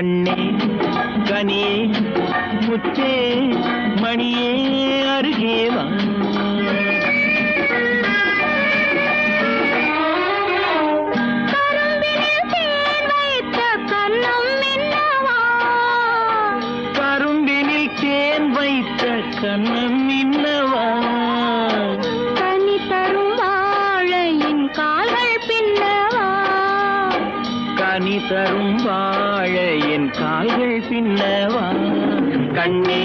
கண்ணே கனியே முத்தே மணியே அருகே வா. கரும்பினில் தேன் வைத்த கண்ணம் இன்னவா, கனி தரும் வாழையின் கால்கள் பின்னவா, கனி தரும் வாழையின் கால்கள் பின்னவா. கண்ணே